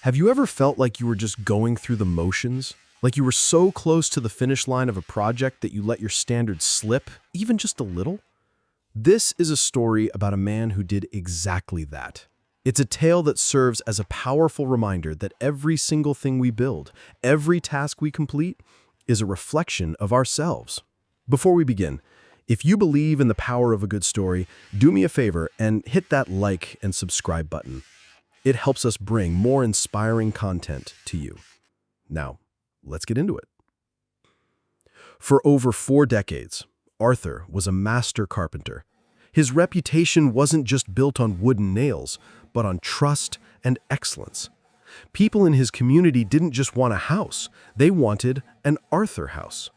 Have you ever felt like you were just going through the motions? Like you were so close to the finish line of a project that you let your standards slip, even just a little? This is a story about a man who did exactly that. It's a tale that serves as a powerful reminder that every single thing we build, every task we complete, is a reflection of ourselves. Before we begin, if you believe in the power of a good story, do me a favor and hit that like and subscribe button. It helps us bring more inspiring content to you. Now, let's get into it. For over 4 decades, Arthur was a master carpenter. His reputation wasn't just built on wooden nails, but on trust and excellence. People in his community didn't just want a house, they wanted an Arthur house.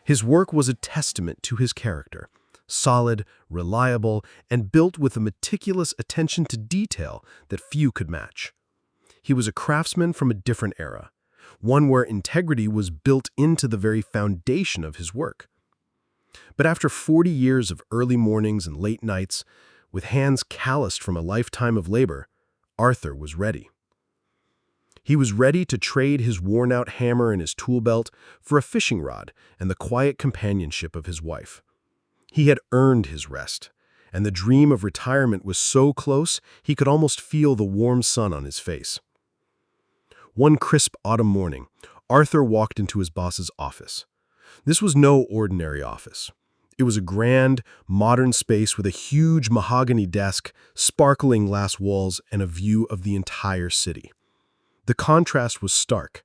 His work was a testament to his character, solid, reliable, and built with a meticulous attention to detail that few could match. He was a craftsman from a different era, one where integrity was built into the very foundation of his work. But after 40 years of early mornings and late nights, with hands calloused from a lifetime of labor, Arthur was ready. He was ready to trade his worn-out hammer and his tool belt for a fishing rod and the quiet companionship of his wife. He had earned his rest, and the dream of retirement was so close he could almost feel the warm sun on his face. One crisp autumn morning, Arthur walked into his boss's office. This was no ordinary office. It was a grand, modern space with a huge mahogany desk, sparkling glass walls, and a view of the entire city. The contrast was stark.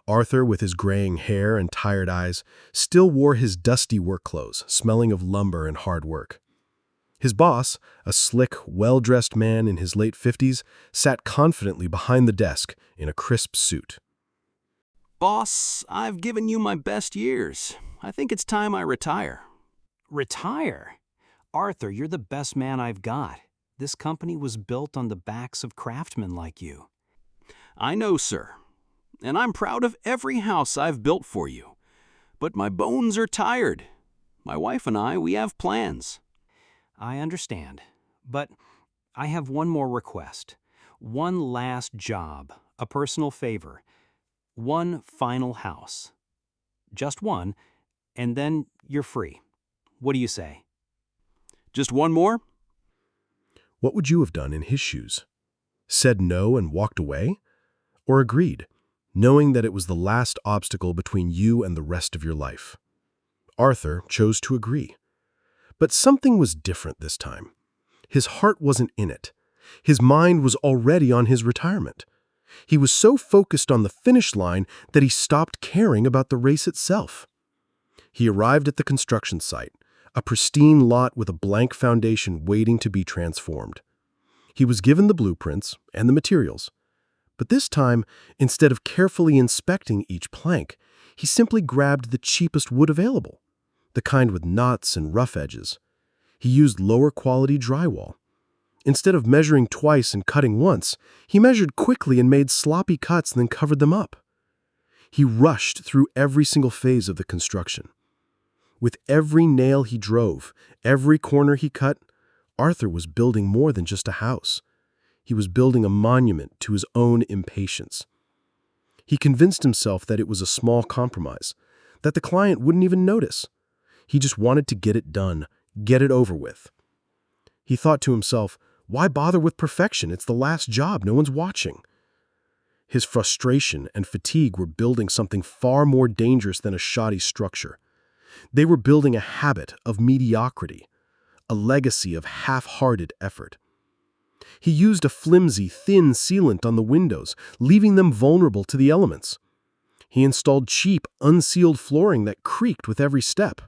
Arthur, with his graying hair and tired eyes, still wore his dusty work clothes, smelling of lumber and hard work. His boss, a slick, well-dressed man in his late 50s, sat confidently behind the desk in a crisp suit. Boss, I've given you my best years. I think it's time I retire. Retire? Arthur, you're the best man I've got. This company was built on the backs of craftsmen like you. I know, sir, and I'm proud of every house I've built for you. But my bones are tired. My wife and I, we have plans. I understand, but I have one more request. One last job, a personal favor. One final house. Just one, and then you're free. What do you say? Just one more? What would you have done in his shoes? Said no and walked away? Or agreed, knowing that it was the last obstacle between you and the rest of your life? Arthur chose to agree. But something was different this time. His heart wasn't in it. His mind was already on his retirement. He was so focused on the finish line that he stopped caring about the race itself. He arrived at the construction site, a pristine lot with a blank foundation waiting to be transformed. He was given the blueprints and the materials. But this time, instead of carefully inspecting each plank, he simply grabbed the cheapest wood available, the kind with knots and rough edges. He used lower quality drywall. Instead of measuring twice and cutting once, he measured quickly and made sloppy cuts and then covered them up. He rushed through every single phase of the construction. With every nail he drove, every corner he cut, Arthur was building more than just a house. He was building a monument to his own impatience. He convinced himself that it was a small compromise, that the client wouldn't even notice. He just wanted to get it done, get it over with. He thought to himself, why bother with perfection? It's the last job, no one's watching. His frustration and fatigue were building something far more dangerous than a shoddy structure. They were building a habit of mediocrity, a legacy of half-hearted effort. He used a flimsy, thin sealant on the windows, leaving them vulnerable to the elements. He installed cheap, unsealed flooring that creaked with every step.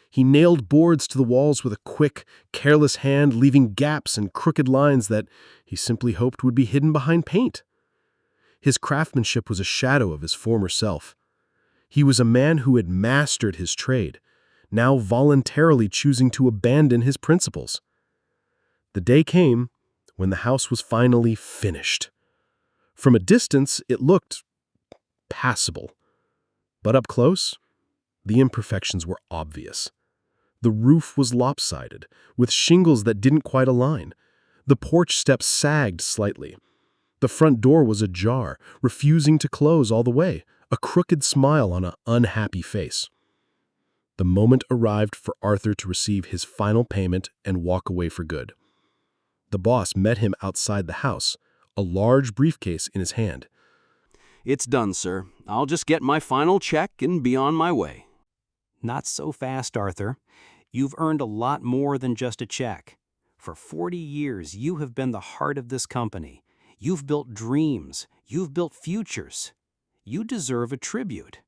He nailed boards to the walls with a quick, careless hand, leaving gaps and crooked lines that he simply hoped would be hidden behind paint. His craftsmanship was a shadow of his former self. He was a man who had mastered his trade, now voluntarily choosing to abandon his principles. The day came when the house was finally finished. From a distance, it looked passable. But up close, the imperfections were obvious. The roof was lopsided, with shingles that didn't quite align. The porch steps sagged slightly. The front door was ajar, refusing to close all the way, a crooked smile on an unhappy face. The moment arrived for Arthur to receive his final payment and walk away for good. The boss met him outside the house, a large briefcase in his hand. It's done, sir. I'll just get my final check and be on my way. Not so fast, Arthur. You've earned a lot more than just a check. For 40 years, you have been the heart of this company. You've built dreams. You've built futures. You deserve a tribute.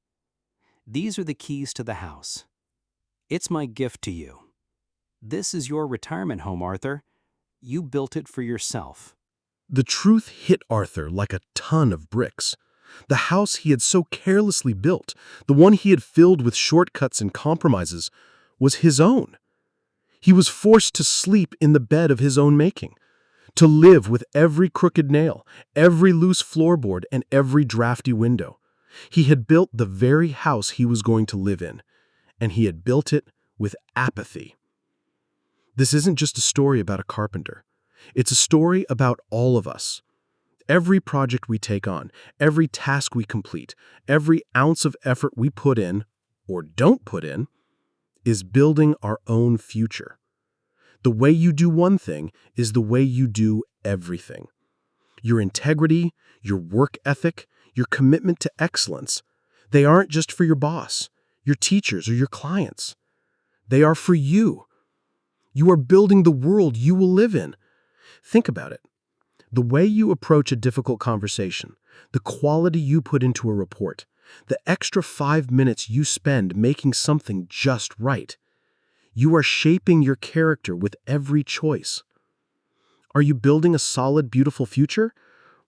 These are the keys to the house. It's my gift to you. This is your retirement home, Arthur. You built it for yourself. The truth hit Arthur like a ton of bricks. The house he had so carelessly built, the one he had filled with shortcuts and compromises, was his own. He was forced to sleep in the bed of his own making, to live with every crooked nail, every loose floorboard, and every drafty window. He had built the very house he was going to live in, and he had built it with apathy. This isn't just a story about a carpenter. It's a story about all of us. Every project we take on, every task we complete, every ounce of effort we put in, or don't put in, is building our own future. The way you do one thing is the way you do everything. Your integrity, your work ethic, your commitment to excellence, they aren't just for your boss, your teachers, or your clients. They are for you. You are building the world you will live in. Think about it. The way you approach a difficult conversation, the quality you put into a report, the extra 5 minutes you spend making something just right. You are shaping your character with every choice. Are you building a solid, beautiful future,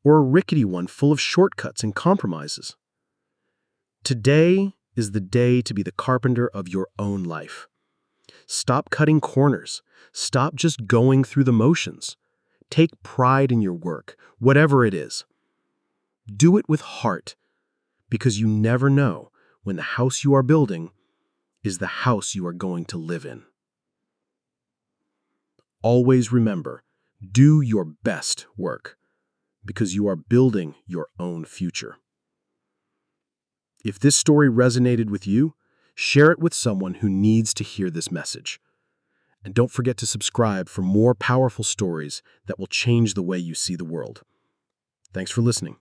or a rickety one full of shortcuts and compromises? Today is the day to be the carpenter of your own life. Stop cutting corners. Stop just going through the motions. Take pride in your work, whatever it is. Do it with heart, because you never know when the house you are building is the house you are going to live in. Always remember, do your best work, because you are building your own future. If this story resonated with you, share it with someone who needs to hear this message. And don't forget to subscribe for more powerful stories that will change the way you see the world. Thanks for listening.